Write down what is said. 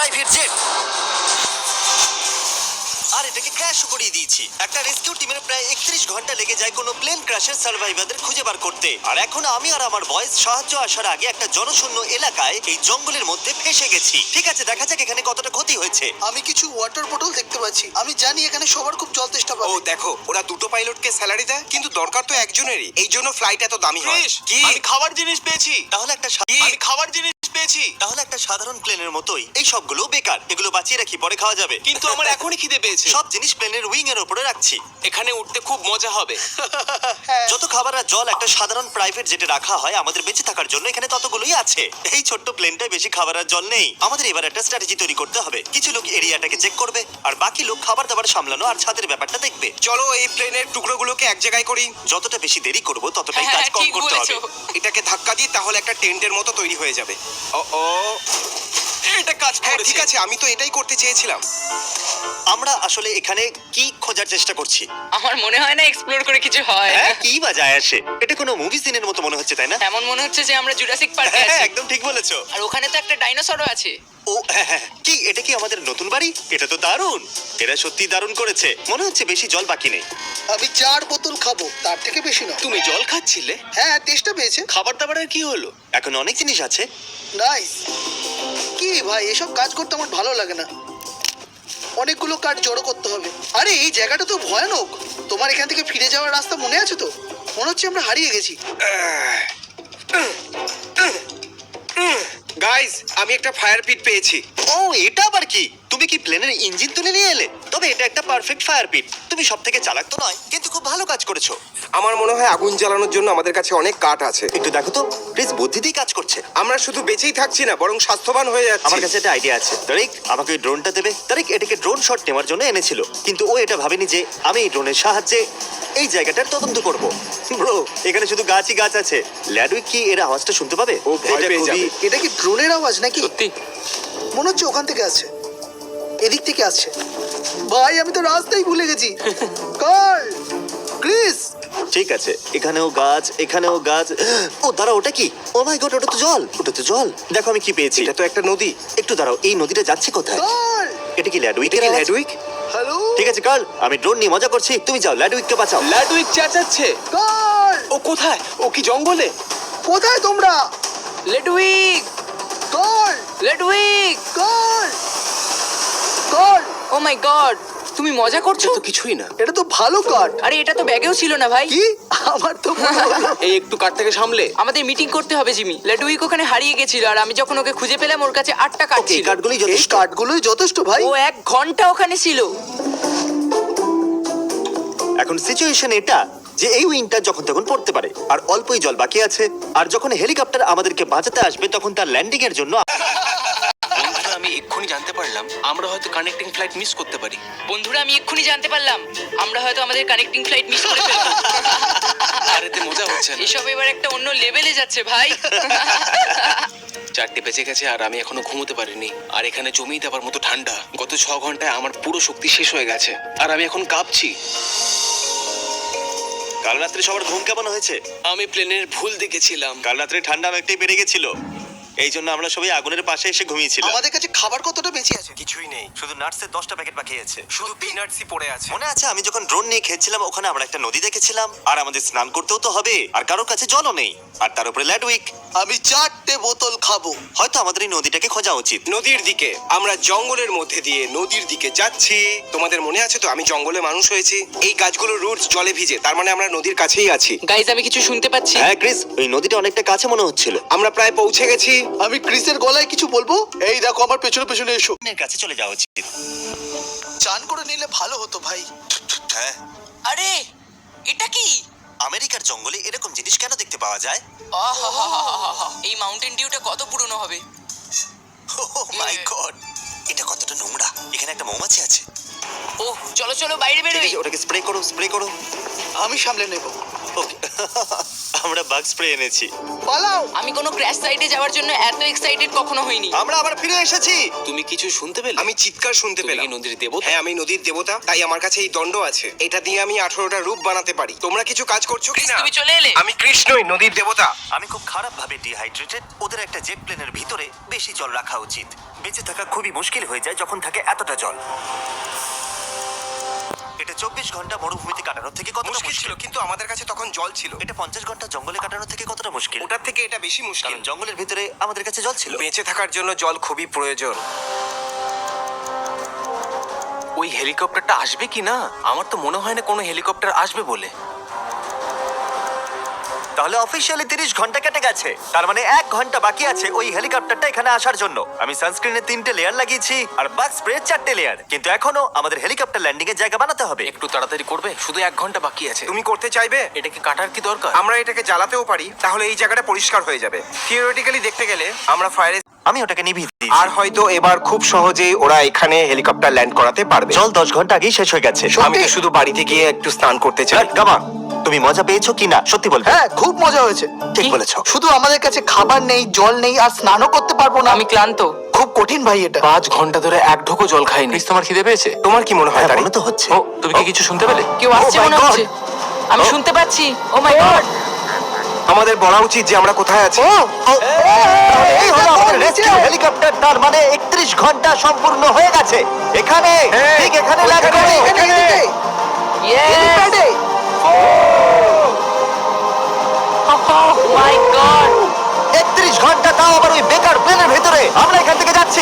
Private jet. আর এটাকে crash করিয়ে দিয়েছি। একটা রেস্কিউ টিমের প্রায় 31 ঘন্টা লেগে যায় কোনো প্লেন ক্র্যাশের সার্ভাইভারদের খুঁজে বার করতে। আর এখন আমি আর আমার বয়েজ সাহায্য আসার আগে একটা জনশূন্য এলাকায় এই জঙ্গলের মধ্যে ফেসে গেছি। ঠিক আছে, দেখা যাক এখানে কতটা ক্ষতি হয়েছে। আমি কিছু ওয়াটার বোতল দেখতে পাচ্ছি। আমি জানি এখানে সবার খুব জল তেষ্টা ও পাবে। দেখো, ওরা দুটো পাইলটকে স্যালারি দেয়, কিন্তু দরকার তো একজনেরই। এই জন্য ফ্লাইট এত দামি হয়। ক্রিস, কি? আমি খাবার জিনিস পেয়েছি। তাহলে একটা আমি খাবার জিনিস পেয়েছি। তাহলে একটা সাধারণ প্লেনের মতোই এই সবগুলো বেকার। এগুলো বাঁচিয়ে রাখি, পরে খাওয়া যাবে। কিন্তু আমার এখনই খিদে পেয়েছে। সব জিনিস প্লেনের উইং এর উপরে রাখছি। এখানে উঠতে খুব মজা হবে। যত খাবার আর জল একটা সাধারণ প্রাইভেট জেটে রাখা হয় আমাদের বেঁচে থাকার জন্য, এখানে ততগুলোই আছে। এই ছোট্ট প্লেনটায় বেশি খাবার আর জল নেই। আমাদের এবার একটা স্ট্র্যাটেজি তৈরি করতে হবে। কিছু লোক এরিয়াটাকে চেক করবে, আর বাকি লোক খাবার দাবার সামলানো আর ছাদের ব্যাপারটা দেখবে। চলো এই প্লেনের টুকরোগুলোকে এক জায়গায় করি। যতটা বেশি দেরি করব ততটাই হ্যাঁ, কাজ কম ঠিক করতে হবে। বলেছো। এটাকে ধাক্কা দিই, তাহলে একটা টেন্টের মতো তৈরি হয়ে যাবে। ও এটা কাজ হ্যাঁ, করেছে। ঠিক আছে, আমি তো এটাই করতে চেয়েছিলাম। আমরা আসলে এখানে কি খোঁজার চেষ্টা করছি? আমার মনে হয় না এক্সপ্লোর করে কিছু হয়। হ্যাঁ, কি বা যায় আসে? এটা কোনো মুভি সিনের মতো মনে হচ্ছে, তাই না? এমন মনে হচ্ছে যে আমরা জুরাসিক পার্কে হ্যাঁ, আছি। একদম ঠিক বলেছো। আর ওখানে তো একটা ডাইনোসরও আছে। ও হ্যাঁ, হ্যাঁ। কি এটা কি আমাদের নতুন বাড়ি? এটা তো দারুণ। এরা সত্যি দারুণ করেছে। মনে হচ্ছে বেশি জল বাকি নেই। আমি 4 বোতল খাবো, তার থেকে বেশি না। তুমি জল খাচ্ছিলে? হ্যাঁ, তেষ্টা পেয়েছে। খাবার দাবারের কি হলো? এখন অনেক জিনিস আছে। নাইস। কি ভাই, এসব কাজ করতে আমার ভালো লাগে না। অনেকগুলো কাঠ জড়ো করতে হবে। আরে এই জায়গাটা তো ভয়ানক। তোমার এখান থেকে ফিরে যাওয়ার রাস্তা মনে আছে তো? মনে হচ্ছে আমরা হারিয়ে গেছি। গাইস, আমি একটা ফায়ার পিট পেয়েছি। ও, এটা আবার কি? তুমি কি প্লেনের ইঞ্জিন তুলে নিয়ে এলে? তবে এটা একটা পারফেক্ট ফায়ার পিট। তুমি সব থেকে চালাক তো নয়, কিন্তু খুব ভালো কাজ করেছো। আমার মনে হয় আগুন জ্বালানোর জন্য আমাদের কাছে অনেক কাঠ আছে। একটু দেখো তো, প্লিজ, বুদ্ধি দিয়ে কাজ করছে। আমরা শুধু বেঁচেই থাকছি না, বরং স্বাস্থ্যবান হয়ে যাচ্ছি। আমার কাছে একটা আইডিয়া আছে। তারিক আমাকে ওই ড্রোনটা দেবে। তারিক এটাকে ড্রোন শট নেওয়ার জন্য এনেছিল, কিন্তু ও এটা ভাবেনি যে আমি এই ড্রোনের সাহায্যে এই জায়গাটার তদন্ত করব। ব্রো, এখানে শুধু গাছই গাছ আছে। ল্যাডউইক কি এর আওয়াজটা শুনতে পাবে? ও ভয় এটা পেয়ে খুবই- যাবে। এটা কি ড্রোনের আওয়াজ নাকি? সত্যি? মনে হচ্ছে ওখান থেকে আসছে। এদিক থেকে আসছে। ভাই, আমি তো রাস্তাই ভুলে গেছি। কার্ল, ক্রিস, ঠিক আছে, এখানেও গাছ, এখানেও গাছ। ও দাঁড়াও, ওটা কি? ও মাই গড, ওটা তো জল। ওটা তো জল। দেখো আমি কি পেয়েছি। এটা তো একটা নদী। একটু দাঁড়াও, এই নদীটা যাচ্ছে কোথায়? কার্ল। এটা কি ল্যাডউইকের এটা কি আওয়াজ? ল্যাডউইক? হ্যালো ঠিক আছে কার্ল, আমি ড্রোন নিয়ে মজা করছি। তুমি যাও, ল্যাডউইককে বাঁচাও। ল্যাডউইক চেঁচাচ্ছে। কার্ল, ও কোথায়? ও কি জঙ্গলে? কোথায় তোমরা? লেডউইক, কার্ল, লেডউইক, কার্ল, কার্ল। ও মাই গড, তুমি মজা করছো? এটা তো কিছুই না। এটা তো ভালো কাঠ। আরে এটা তো ব্যাগেও ছিল না ভাই। কি? আমার তো মনে হলো। এই একটু কাঠটাকে সামলে। আমাদের মিটিং করতে হবে জিমি। লেডউইক ওখানে হারিয়ে গেছিল আর আমি যখন ওকে খুঁজে পেলাম ওর কাছে 8টা কাঠ ওকে, এই ছিল। কাঠগুলোই এই যথেষ্ট। কাঠগুলোই যথেষ্ট ভাই। ও 1 ঘন্টা ওখানে ছিল। এখন সিচুয়েশন এটা যে এই উইংটা যখন তখন পড়তে পারে, আর অল্পই জল বাকি আছে। আর যখন হেলিকপ্টার আমাদেরকে বাঁচাতে আসবে তখন তার ল্যান্ডিং এর জন্য বন্ধুরা, আমি এক্ষুনি জানতে পারলাম আমরা হয়তো কানেক্টিং ফ্লাইট মিস করতে পারি। বন্ধুরা, আমি এক্ষুনি জানতে পারলাম আমরা হয়তো আমাদের কানেক্টিং ফ্লাইট মিস করে ফেলবো। আর এতে মজা হচ্ছে না। এসব এবার একটা অন্য লেভেলে যাচ্ছে ভাই। 4টে বেজে গেছে আর আমি এখনো ঘুমোতে পারিনি। আর এখানে জমিয়ে দেওয়ার মতো ঠান্ডা। গত 6 ঘন্টায় আমার পুরো শক্তি শেষ হয়ে গেছে আর আমি এখন কাঁপছি। কাল রাত্রে সবার ঘুম কেমন হয়েছে? আমি প্লেনের ভুল দেখেছিলাম। কাল রাত্রে ঠান্ডা অনেকটাই বেড়ে গেছিল, এই জন্য আমরা সবাই আগুনের পাশে এসে ঘুমিয়েছিলাম। আমাদের কাছে খাবার কতটা বেঁচে আছে? কিছুই নেই, শুধু নাটসের 10টা প্যাকেট বাকি আছে। শুধু পিনাটসই পড়ে আছে। মনে আছে আমি যখন ড্রোন নিয়ে খেলছিলাম, ওখানে আমরা একটা নদী দেখেছিলাম, আর আমাদের স্নান করতেও তো হবে, আর কারোর কাছে জলও নেই, আর তার উপরে ল্যাডউইক। আমি 4টে বোতল খাবো। হয়তো আমাদের এই নদীটাকে খোঁজা উচিত। নদীর দিকে, আমরা জঙ্গলের মধ্যে দিয়ে নদীর দিকে যাচ্ছি। তোমাদের মনে আছে তো আমি জঙ্গলে মানুষ হয়েছি। এই গাছগুলোর রুটস জলে ভিজে, তার মানে আমরা নদীর কাছেই আছি। গাইজ, আমি কিছু শুনতে পাচ্ছি। হ্যাঁ ক্রিস, ওই নদীটা অনেকটা কাছে মনে হচ্ছিল। আমরা প্রায় পৌঁছে গেছি। আমি ক্রিসের গলায় কিছু বলবো। এই দেখো, আমার পেছনে পেছনে এসো। এর কাছে চলে যাওয়া উচিত। চান করে নিলে ভালো হতো ভাই। হ্যাঁ, আরে এটা কি? আমেরিকার জঙ্গলে এরকম জিনিস কেন দেখতে পাওয়া যায়? আহাহাহাহাহা। এই মাউন্টেন ডিউটা কত পুরনো হবে? ওহ মাই গড, এটা কতটা নোংরা। এখানে একটা মৌমাছি আছে। ও চলো চলো বাইরে ঠিক বেরোই। আছে, ওটাকে স্প্রে করো, স্প্রে করো। আমি সামলে নেব। ওকে। আমরা বাগ স্প্রে এনেছি। পালাও। আমি কোনো ক্র্যাশ সাইটে যাওয়ার জন্য এত এক্সাইটেড কখনো হইনি। আমরা আবার ফিরে এসেছি। তুমি কিছু শুনতে পেলে? আমি চিৎকার শুনতে তুমি পেলাম। কি নদীর দেবতা? হ্যাঁ, আমি নদীর দেবতা, তাই আমার কাছে এই দণ্ড আছে। এটা দিয়ে আমি 18টা রূপ বানাতে পারি। তোমরা কিছু কাজ করছো কি না? তুমি চলে এলে। আমি কৃষ্ণই, নদীর দেবতা। আমি খুব খারাপ ভাবে ডিহাইড্রেটেড। ওদের একটা জেট প্লেনের ভিতরে বেশি জল রাখা উচিত। বেঁচে থাকা খুবই মুশকিল হয়ে যায় যখন থাকে এতটা জল। এটা 24 ঘন্টা মরুভূমিতে কাটানোর থেকে কতটা মুশকিল ছিল, কিন্তু আমাদের কাছে তখন জল ছিল। এটা 50 ঘন্টা জঙ্গলে কাটানোর থেকে কতটা মুশকিল? ওটার থেকে এটা বেশি মুশকিল। কারণ জঙ্গলের ভিতরে আমাদের কাছে জল ছিল। বেঁচে থাকার জন্য জল খুবই প্রয়োজন। ওই হেলিকপ্টারটা আসবে কি না? আমার তো মনে হয় না কোনো হেলিকপ্টার আসবে বলে। তাহলে অফিসিয়ালি 30 ঘন্টা কেটে গেছে। তার মানে 1 ঘন্টা বাকি আছে ওই হেলিকপ্টারটা এখানে আসার জন্য। আমি সানস্ক্রিনে 3টে লেয়ার লাগিয়েছি আর বাগ স্প্রে 4টে লেয়ার, কিন্তু এখনো আমাদের হেলিকপ্টার ল্যান্ডিং এর জায়গা বানাতে হবে। একটু তাড়াতাড়ি করবে, শুধু 1 ঘন্টা বাকি আছে। তুমি করতে চাইবে? এটাকে কাটার কি দরকার? আমরা এটাকে জ্বালাতেও পারি, তাহলে এই জায়গাটা পরিষ্কার হয়ে যাবে। থিওরিটিক্যালি দেখতে গেলে আমরা ফায়ারে আমি ওটাকে নিভিয়ে দিয়েছি। আর হয়তো এবার খুব সহজেই ওরা এখানে হেলিকপ্টার ল্যান্ড করাতে পারবে। জল 10 ঘন্টা আগেই শেষ হয়ে গেছে। আমি তো শুধু বাড়িতে গিয়ে একটু স্নান করতে চাই। গামা, তুমি মজা পেয়েছো কিনা সত্যি বলবে? হ্যাঁ, খুব মজা হয়েছে। ঠিক বলেছো। শুধু আমাদের কাছে খাবার নেই, জল নেই, আর স্নানও করতে পারবো না। আমি ক্লান্ত। খুব কঠিন ভাই এটা। 5 ঘন্টা ধরে এক ঢোকও জল খাইনি। তোমার খিদে পেয়েছে? তোমার কি মনে হয়? হ্যাঁ, তারি? মনে তো হচ্ছে। ও, তুমি কি কিছু শুনতে পেলে? কেউ আসছে my মনে God! হচ্ছে। আমি শুনতে পাচ্ছি। ও মাই গড। আমাদের বলা উচিত যে আমরা কোথায় আছি। এই হলো আমাদের রেস্কিউ হেলিকপ্টার। তার মানে 31 ঘন্টা সম্পূর্ণ হয়ে গেছে। এখানে ঠিক এখানে ল্যান্ড করো। এদিকে। ইয়েস। এদিকে। ও মাই গড। 31 ঘন্টা, তাও আবার ওই বেকার প্লেনের ভেতরে। আমরা এখান থেকে যাচ্ছি।